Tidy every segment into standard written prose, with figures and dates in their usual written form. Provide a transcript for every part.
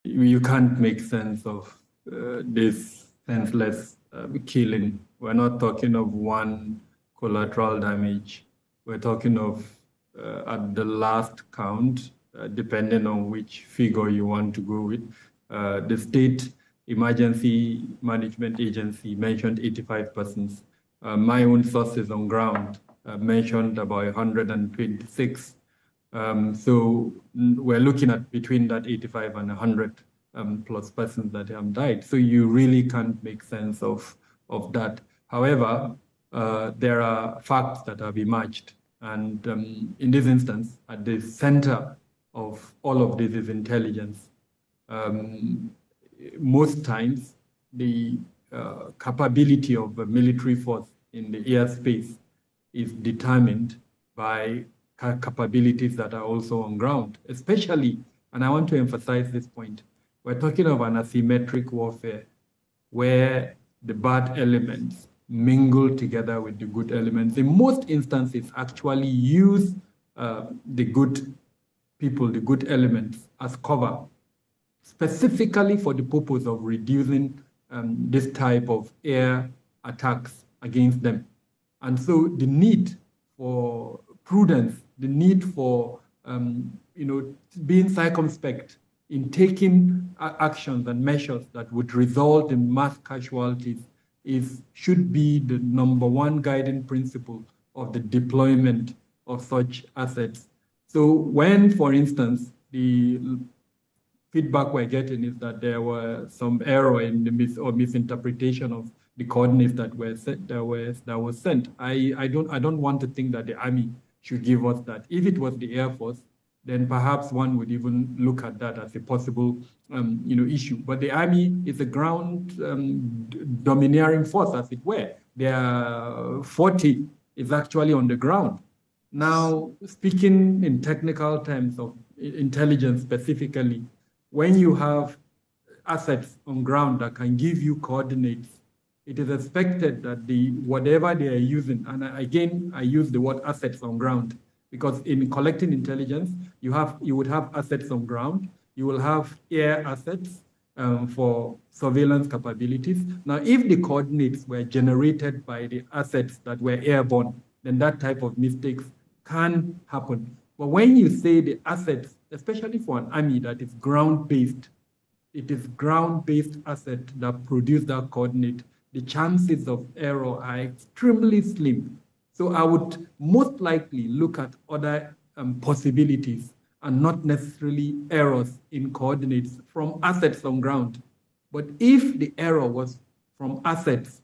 you can't make sense of this senseless killing. We're not talking of one collateral damage. We're talking of, at the last count, depending on which figure you want to go with, the State Emergency Management Agency mentioned 85 persons. My own sources on ground mentioned about 126. So we're looking at between that 85 and 100 plus persons that have died. So you really can't make sense of that. However, there are facts that have emerged. And in this instance, at the center of all of this is intelligence. Most times, the capability of a military force in the airspace is determined by capabilities that are also on ground, especially, and I want to emphasize this point, we're talking of an asymmetric warfare where the bad elements mingle together with the good elements. In most instances, actually use the good people, the good elements as cover, specifically for the purpose of reducing this type of air attacks against them. And so the need for prudence, the need for being circumspect in taking actions and measures that would result in mass casualties should be the number one guiding principle of the deployment of such assets. So when, for instance, the feedback we're getting is that there were some error in the misinterpretation of the coordinates that was sent. I don't want to think that the Army should give us that. If it was the Air Force, then perhaps one would even look at that as a possible issue. But the Army is a ground domineering force, as it were. There are 40 is actually on the ground. Now, speaking in technical terms of intelligence specifically, when you have assets on ground that can give you coordinates, it is expected that whatever they are using, and again, I use the word assets on ground, because in collecting intelligence, you would have assets on ground, you will have air assets for surveillance capabilities. Now, if the coordinates were generated by the assets that were airborne, then that type of mistakes can happen. But when you say the assets, especially for an army that is ground-based, it is ground-based asset that produce that coordinate, the chances of error are extremely slim. So I would most likely look at other possibilities and not necessarily errors in coordinates from assets on ground. But if the error was from assets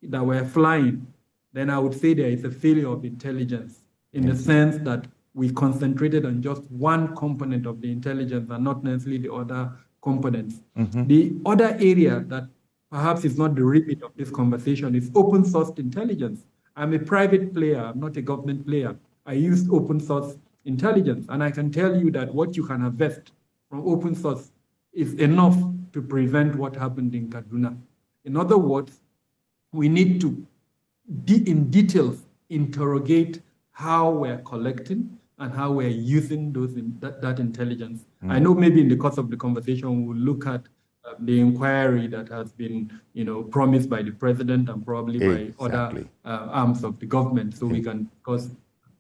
that were flying, then I would say there is a failure of intelligence in the sense that we concentrated on just one component of the intelligence and not necessarily the other components. The other area that perhaps is not the remit of this conversation is open source intelligence. I'm a private player, I'm not a government player. I use open source intelligence, and I can tell you that what you can harvest from open source is enough to prevent what happened in Kaduna. In other words, we need to, in details, interrogate how we're collecting and how we're using that intelligence. I know maybe in the course of the conversation, we'll look at the inquiry that has been, promised by the president and probably by other arms of the government. So we can, because